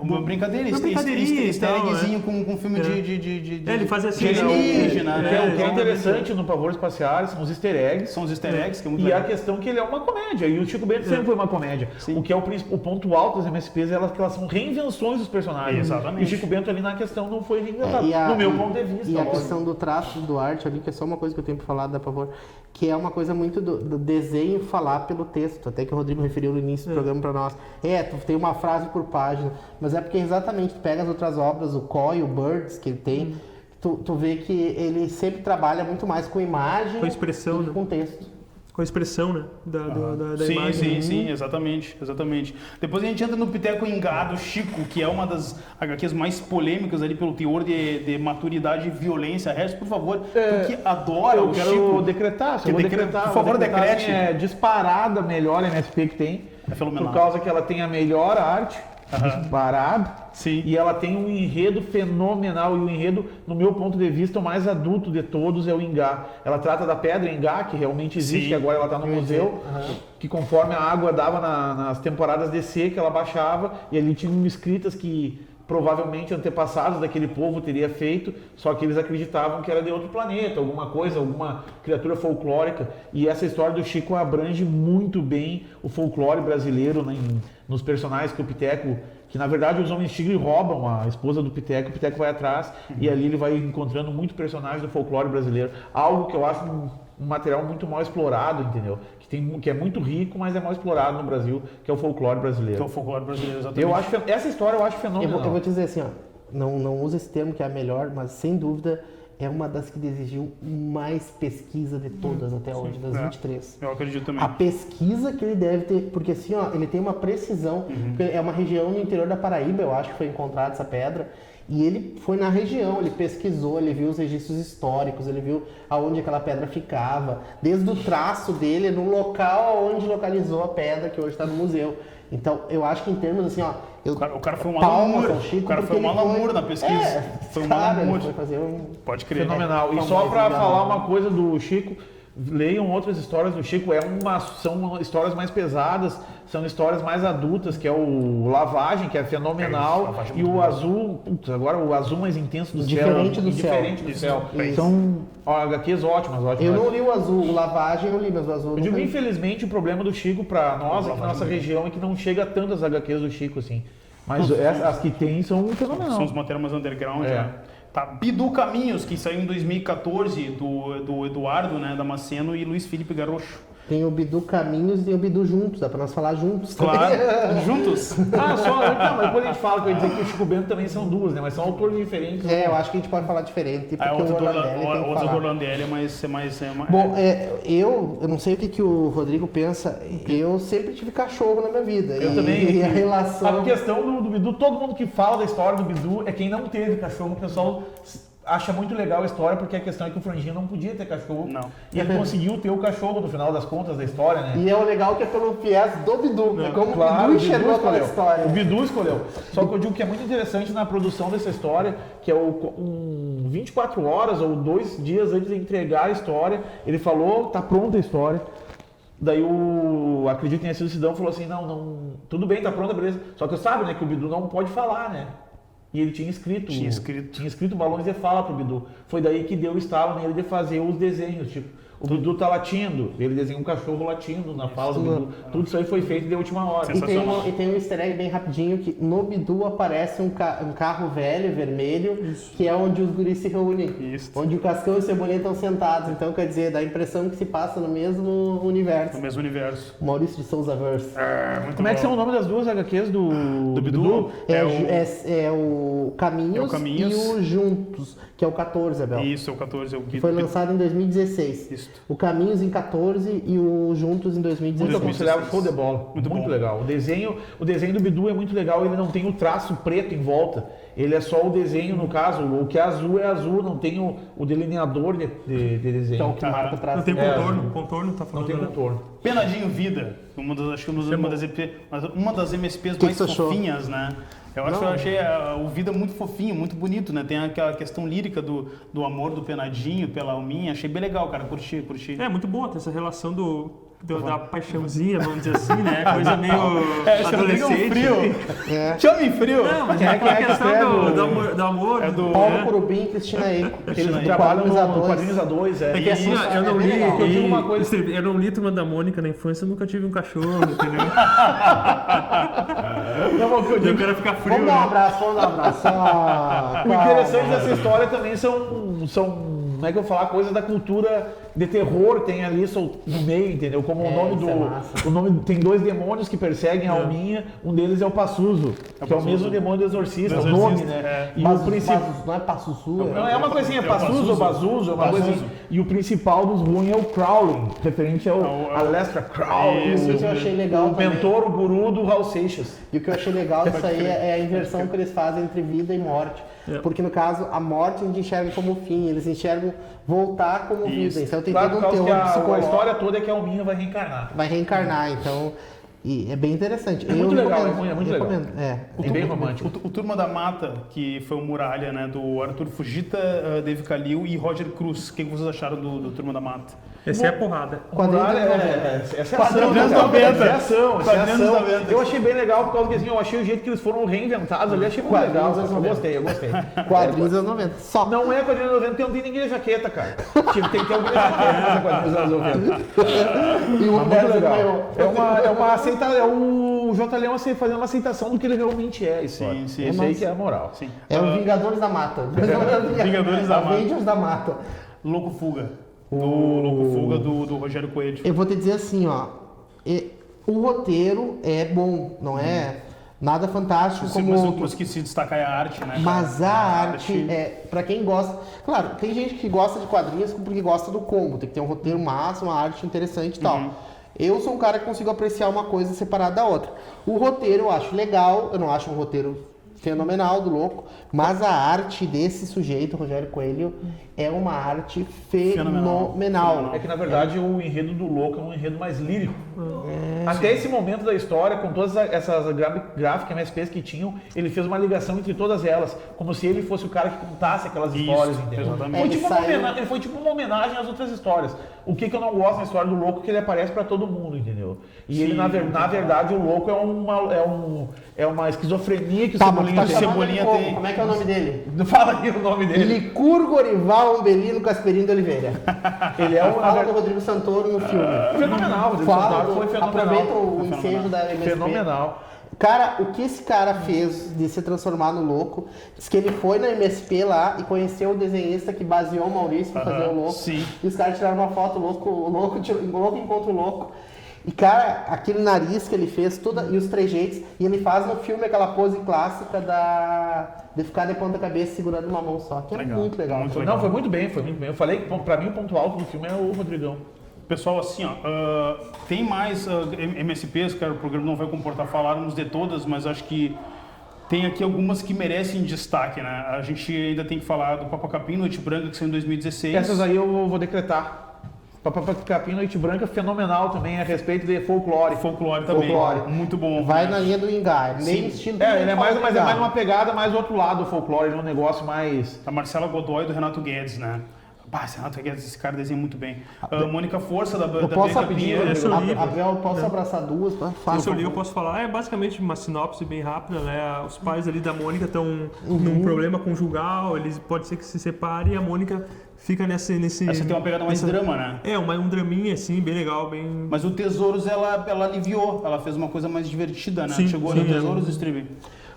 Uma brincadeira, uma brincadeirinha e tal, eggzinho com filme de ele faz assim, de alienígena, O né? que é interessante no Pavor Espacial são os easter eggs. São os easter eggs, que é muito E legal. a questão que ele é uma comédia, e o Chico Bento sempre foi uma comédia. Sim. O que é o ponto alto das MSPs é que elas são reinvenções dos personagens. Exatamente. E o Chico Bento ali na questão não foi reinventado, E no meu ponto de vista. E a lógico. questão do traço do arte ali, que é só uma coisa que eu tenho pra falar, dá pra favor, que é uma coisa muito do desenho falar pelo texto, até que o Rodrigo referiu no início do programa pra nós. Tu tem uma frase por página, mas é porque exatamente tu pega as outras obras, o Coy, o Birds, que ele tem, tu vê que ele sempre trabalha muito mais com imagem Com expressão, do que né? com texto. Com a expressão, né? Da Sim, imagem. sim, exatamente. Depois a gente entra no Piteco Ingá do Chico, que é uma das HQs mais polêmicas ali pelo teor de maturidade e violência. Resto, por favor, tu que adora Eu o quero Chico. decretar, Que por favor, decrete. assim, é disparada a melhor MSP que tem. É fenomenal. Por causa que ela tem a melhor arte, disparado. Sim. E ela tem um enredo fenomenal. E o enredo, no meu ponto de vista, o mais adulto de todos é o Ingá. Ela trata da pedra Ingá, que realmente existe, Sim. que agora ela está no museu. Que conforme a água dava nas temporadas de seca, ela baixava. E ali tinham escritas que provavelmente antepassados daquele povo teria feito, só que eles acreditavam que era de outro planeta, alguma coisa, alguma criatura folclórica. E essa história do Chico abrange muito bem o folclore brasileiro, né, nos personagens que o Piteco, que na verdade os homens tigre roubam a esposa do Piteco, o Piteco vai atrás e ali ele vai encontrando muito personagem do folclore brasileiro. Algo que eu acho um material muito mal explorado, entendeu? Que é muito rico, mas é mal explorado no Brasil, que é o folclore brasileiro. Que é o folclore brasileiro, exatamente. Eu acho essa história eu acho fenomenal. Eu vou te dizer assim, ó, não usa esse termo que é a melhor, mas sem dúvida é uma das que exigiu mais pesquisa de todas até hoje, das 23. Eu acredito também. A pesquisa que ele deve ter, porque assim, ó, ele tem uma precisão, porque é uma região no interior da Paraíba, eu acho que foi encontrada essa pedra, e ele foi na região, ele pesquisou, ele viu os registros históricos, ele viu aonde aquela pedra ficava, desde o traço dele, no local onde localizou a pedra, que hoje está no museu. Então, eu acho que em termos assim, ó... O cara foi um palmas alamur. ao Chico, O cara foi porque um ele alamur na pesquisa. Foi um cara, ele alamur. foi fazer Pode crer. Fenomenal. E só para falar uma coisa do Chico, leiam outras histórias do Chico. São histórias mais pesadas, são histórias mais adultas, que é o Lavagem, que é fenomenal, Lavagem e o Azul, agora o Azul mais intenso do Diferente céu. do céu. Diferente do Isso. céu. Isso. São HQs ótimas. Eu não li o Azul, o Lavagem eu li, mas o Azul Eu digo, nunca li. infelizmente, o problema do Chico para nós, aqui na nossa região, é que não chega tanto as HQs do Chico, assim. Mas as que tem são fenomenais. São os materiais mais underground, É. né? Tá, Bidu Caminhos, que saiu em 2014, do Eduardo, né, Damasceno e Luiz Felipe Garrocho. Tem o Bidu Caminhos e tem o Bidu Juntos, dá pra nós falar juntos. Claro, juntos. Não, mas depois a gente fala que eu ia dizer que o Chico Bento também são duas, né? Mas são autores diferentes. Eu acho que a gente pode falar diferente, porque A o outra do Orlandelli tem que falar. Orlandelli é mais... Bom, eu não sei o que o Rodrigo pensa, eu sempre tive cachorro na minha vida. Eu e, também. E a relação... A questão do Bidu, todo mundo que fala da história do Bidu é quem não teve cachorro. O pessoal acha muito legal a história, porque a questão é que o Franjinha não podia ter cachorro. Não. E ele conseguiu ter o cachorro no final das contas da história, né? E é o legal que é pelo viés do Bidu, né? Como Claro, o Bidu enxergou aquela escolheu. história. O Bidu escolheu. Só que eu digo que é muito interessante na produção dessa história, que é 24 horas ou 2 dias antes de entregar a história, ele falou, tá pronta a história. Daí acredito que tenha sido o Sidão, falou assim, não, tudo bem, tá pronta, beleza. Só que sabe, né, que o Bidu não pode falar, né? E ele tinha escrito balões de fala pro Bidu. Foi daí que deu o estalo nele de fazer os desenhos, tipo, o Bidu tá latindo, ele desenha um cachorro latindo na fala do Bidu. Tudo isso aí foi feito de última hora. E tem um easter egg bem rapidinho, que no Bidu aparece um carro velho, vermelho, que é onde os guris se reúnem. Isso. Onde o Cascão e o Cebolinha estão sentados. Então, quer dizer, dá a impressão que se passa no mesmo universo. No mesmo universo. Maurício de Souza Verse. Muito Como é que bom. são o nome das duas HQs do Bidu? É o Caminhos, É o Caminhos. e o Juntos, que é o 14, Abel. Isso, é o 14. É o Foi lançado em 2016. Isso. O Caminhos em 14 e o Juntos em 2016. Muito aconselhável, show de bola. Muito bom. Legal. O desenho do Bidu é muito legal, ele não tem o traço preto em volta. Ele é só o desenho, no caso, o que é azul, não tem o delineador de desenho. Então, o que marca o traço. Não tem É, contorno, contorno tá Não falando. tem né? contorno. Penadinho Vida, acho que uma das MSPs Que mais você achou? fofinhas, né? Eu achei o Vida muito fofinho, muito bonito, né? Tem aquela questão lírica do amor do Penadinho pela Alminha. Achei bem legal, cara. Curti. É muito boa ter essa relação da paixãozinha, vamos dizer assim, né? Coisa meio Esse Rodrigo é um adolescente. frio. Te homem frio. Não, mas Quem é é aquela que questão escreve do amor. É do- Paulo né? Curubim e Cristina Eco. Eles trabalham Quadrinhos a no dois. quadrinhos a dois, Tem que E- assistir. Eu não bem li, legal. Eu digo uma coisa- eu não li Turma da Mônica na infância, eu nunca tive um cachorro, entendeu? Não, o que eu Eu digo- quero ficar frio, Vamos dar um né? abraço, vamos dar um abraço. Ah, O calma. interessante dessa história também são como é que eu vou falar, coisas da cultura de terror tem ali no meio, entendeu? Como o nome isso é massa. o nome tem 2 demônios que perseguem a alminha, um deles é o Passuso, que é o mesmo demônio do exorcista, o nome, né? E o principal Não é Passussu, não é uma coisinha, Passuso ou Bazuzo, é uma Bazuzo. coisa assim. E o principal dos ruins é o Crowley, referente ao Aleister Crowley, Isso que eu achei legal o também. mentor, o guru do Raul Seixas. E o que eu achei legal disso aí é a inversão que eles fazem entre vida e morte. Porque no caso, a morte a gente enxerga como fim, eles enxergam voltar como vida. Então tem Claro, todo por um causa que teor a psicológico. história toda é que a alminha vai reencarnar. Vai reencarnar, então. E é bem interessante. É muito Eu legal, recomendo, é muito legal. recomendo. É bem romântico. O Turma da Mata, que foi o Muralha, né? Do Arthur Fujita, Dave Kalil e Roger Cruz. O que vocês acharam do Turma da Mata? Essa é a porrada. Muralha, essa é ação, Quadrinhos cara. 90. Essa é ação, essa é Quadrinhos ação. 90. Eu achei bem legal por causa que assim, eu achei o jeito que eles foram reinventados ali, achei muito Quadrinhos legal. anos Eu 90. gostei, eu gostei. Quadrinhos anos 90. Só. Não é quadrinhos anos 90, porque não tem ninguém de jaqueta, cara. Tipo, tem que ter alguém de jaqueta nessa quadrinhos anos 90. E o Mas muito Brasil legal. ganhou. É uma aceitação, é o J. Leão fazendo uma aceitação do que ele realmente é. Isso Sim, sim, Isso sim. aí que é a moral. Sim. É o Vingadores da Mata. Vingadores da Mata. Avengers da Mata. Louco Fuga. Louco Fuga do Rogério Coelho. Eu vou te dizer assim, ó. O roteiro é bom, não é nada fantástico como Mas o que se destaca é a arte, né? cara? Mas a arte, pra quem gosta... Claro, tem gente que gosta de quadrinhos porque gosta do combo. Tem que ter um roteiro massa, uma arte interessante e tal. Eu sou um cara que consigo apreciar uma coisa separada da outra. O roteiro eu acho legal, eu não acho um roteiro fenomenal do louco, mas a arte desse sujeito, Rogério Coelho, é uma arte fenomenal. É que na verdade o enredo do Louco é um enredo mais lírico. Até esse momento da história, com todas essas gráficas MSPs que tinham, ele fez uma ligação entre todas elas, como se ele fosse o cara que contasse aquelas histórias, entendeu? exatamente. Foi tipo Ele saiu- ele foi tipo uma homenagem às outras histórias. O que eu não gosto na história do Louco é que ele aparece pra todo mundo, entendeu? E ele, na verdade, o Louco é uma esquizofrenia que o Tá, mas Cebolinha tá tem. chamando Cebolinha ele como? tem. Como é que é o nome dele? Fala aí o nome dele. Licur Gorival Umbelino Casperino de Oliveira. Ele é um Fala do Rodrigo Santoro no filme. fenomenal. O Fala, Santoro foi fenomenal. aproveita o ensejo da MSP. Fenomenal. Cara, o que esse cara fez de se transformar no louco, diz que ele foi na MSP lá e conheceu o desenhista que baseou o Maurício pra fazer o louco. sim. E os caras tiraram uma foto, o louco encontra o louco. E cara, aquele nariz que ele fez, e os trejeitos, e ele faz no filme aquela pose clássica de ficar de ponta cabeça segurando uma mão só, que é Legal, muito legal. muito legal. Não, foi muito bem, foi muito bem. Eu falei que pra mim o ponto alto do filme é o Rodrigão. Pessoal, assim, ó, tem mais MSPs, cara, o programa não vai comportar falarmos de todas, mas acho que tem aqui algumas que merecem destaque, né? A gente ainda tem que falar do Papa Capim, Noite Branca, que saiu em 2016. Essas aí eu vou decretar. Papapá Capim, Noite Branca, fenomenal também a respeito de folclore. Folclore também. Folclore. Muito bom. Vai né? na linha do Engar, Sim. nem estilo Ele é mais, do mas é Engar. mais uma pegada mais do outro lado do folclore, ele é um negócio mais... A Marcela Godoy do Renato Guedes, né? Bah, esse Renato Guedes, esse cara desenha muito bem. Mônica Força, da Eu posso Bianca rapidinho, Pinheiro. esse eu li. Abel, eu posso abraçar duas? Isso ali eu posso falar, é basicamente uma sinopse bem rápida, né? Os pais ali da Mônica estão num problema conjugal, eles pode ser que se separem e a Mônica fica nesse... Essa tem uma pegada mais drama, né? É, um draminha assim, bem legal, bem... Mas o Tesouros, ela aliviou, ela fez uma coisa mais divertida, né? Sim, Chegou sim, no Tesouros, Streaming.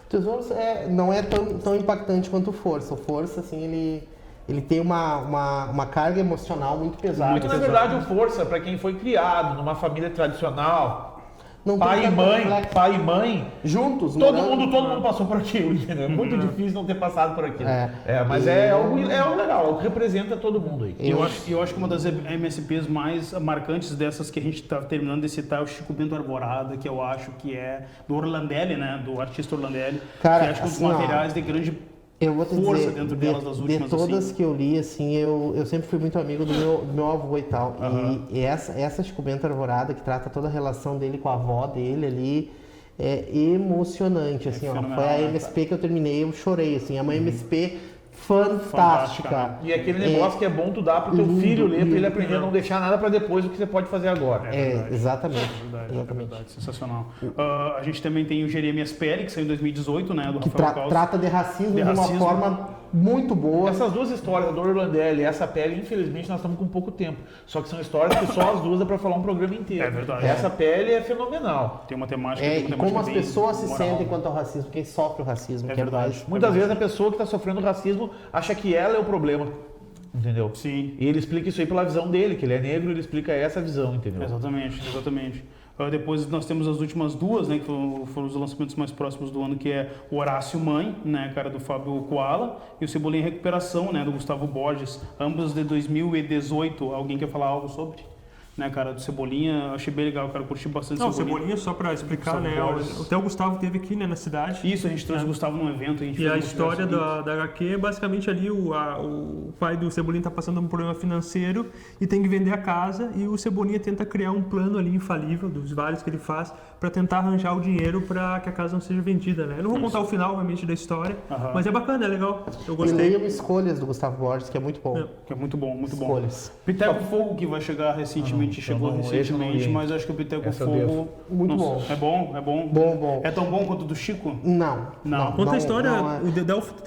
O Tesouros não é tão impactante quanto o Força. O Força, assim, ele tem uma carga emocional muito pesada. Muito na verdade, o Força, para quem foi criado numa família tradicional, Não tem pai e mãe, juntos, todo morando. mundo passou por aquilo, entendeu? É muito difícil não ter passado por aquilo. Mas E- é algo legal, algo que representa todo mundo aí. Eu acho que uma das MSPs mais marcantes dessas que a gente está terminando de citar é o Chico Bento Arvorada, que eu acho que é do Orlandelli, né? Do artista Orlandelli. Cara, que acho que é um dos assim, ó, materiais de grande Eu vou te força dizer, dentro delas das últimas. de todas assim. que eu li, assim, eu sempre fui muito amigo do meu avô e tal. E essa Chico Bento Arvorada, que trata toda a relação dele com a avó dele ali, é emocionante, assim, ó. fenomenal, Foi a né, MSP que eu terminei, eu chorei, assim. É uma MSP fantástica. E aquele negócio que é bom tu dar pro teu lindo, filho ler, pra ele lindo. aprender a não deixar nada pra depois o que você pode fazer agora. Exatamente. Verdade, Exatamente. verdade, sensacional. A gente também tem o Jeremias Pele, que saiu em 2018, né, do Que Rafael Caos. trata de racismo de uma racismo. forma muito boa. Essas duas histórias, a do Orlandelli e essa pele, infelizmente nós estamos com pouco tempo. Só que são histórias que só as duas dá pra falar um programa inteiro. É verdade. Essa pele é fenomenal. Tem uma temática, É, tem uma e temática como as bem pessoas se moral. sentem quanto ao racismo, quem sofre o racismo, É que é verdade. mais. Muitas vezes a pessoa que está sofrendo racismo acha que ela é o problema, entendeu? Sim. E ele explica isso aí pela visão dele, que ele é negro, ele explica essa visão, entendeu? Exatamente, exatamente. Depois nós temos as últimas duas, né, que foram os lançamentos mais próximos do ano, que é o Horácio Mãe, né, cara, do Fábio Koala, e o Cebolinha Recuperação, né, do Gustavo Borges, ambos de 2018. Alguém quer falar algo sobre? Né, cara, do Cebolinha, achei bem legal, cara, curti bastante Não, o Cebolinha. Cebolinha, só pra explicar, Gustavo né? Borges. Até o Gustavo teve aqui, né, na cidade. Isso, a gente trouxe o Gustavo num evento. A gente E fez a um história multiverso da HQ é basicamente ali o pai do Cebolinha tá passando por um problema financeiro e tem que vender a casa, e o Cebolinha tenta criar um plano ali infalível, dos vários que ele faz, para tentar arranjar o dinheiro para que a casa não seja vendida, né? Eu não vou contar o final, realmente, da história, mas é bacana, é legal. Eu E gostei. leiam Escolhas do Gustavo Borges, que é muito bom. que é muito bom, muito bom. Escolhas. Piteco Fogo, que vai chegar recentemente, chegou não, esse eu não recentemente, li. mas acho que o Piteco Essa eu Fogo... devo. Muito não bom. sei, é bom, é bom. Bom. É tão bom quanto o do Chico? Não. Não. Conta a história, não é.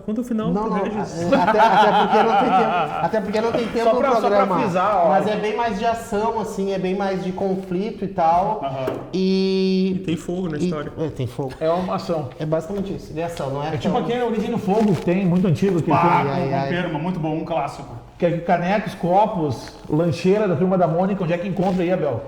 conta o final Não, pro não, Regis. até porque não tem tempo Só no pra programa. frisar, ó. Mas é bem mais de ação, assim, é bem mais de conflito e tal. E tem fogo na história. Tem fogo. É uma ação. É basicamente isso, de ação, não é? É tipo tão- aquele Origem do Fogo que tem, muito antigo, que Perma, muito bom, um clássico. que é canecos, copos, lancheira da Turma da Mônica, onde é que encontra aí, Abel?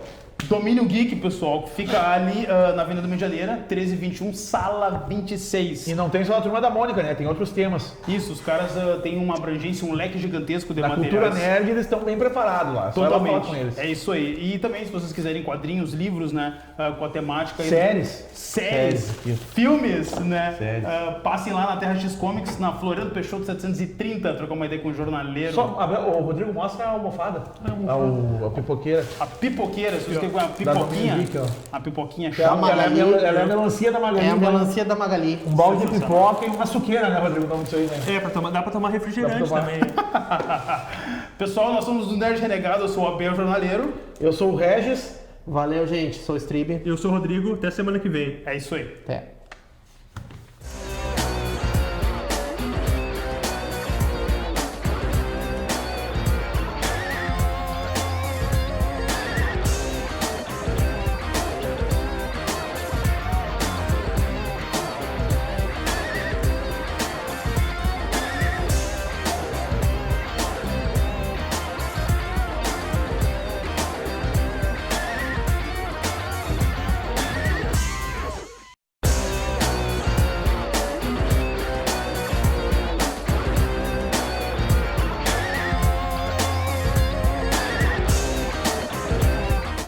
Domínio Geek, pessoal, que fica ali na Avenida Medianeira, 1321, sala 26. E não tem só a Turma da Mônica, né? Tem outros temas. Isso, os caras têm uma abrangência, um leque gigantesco de Na materiais. cultura nerd eles estão bem preparados lá. Só ela falar com Totalmente. eles. É isso aí. E também, se vocês quiserem quadrinhos, livros, né, com a temática... Séries. Séries, Isso. filmes, né? Séries. Passem lá na Terra X Comics, na Floriano Peixoto 730, trocar uma ideia com o jornaleiro. Só, Abel, o Rodrigo mostra a almofada. A pipoqueira. A pipoqueira, se vocês querem com a Da pipoquinha, Domínio Geek, ó. a pipoquinha Ela, chata. ela é a melancia da Magali. É a né? melancia da Magali. Um balde de pipoca e uma suqueira, né, Rodrigo? Não sei, né? Dá pra tomar refrigerante Dá pra tomar. também. Pessoal, nós somos do Nerd Renegado, eu sou o Abel Jornaleiro. Eu sou o Regis. Valeu, gente. Sou o Strib. Eu sou o Rodrigo, até semana que vem. É isso aí. Até.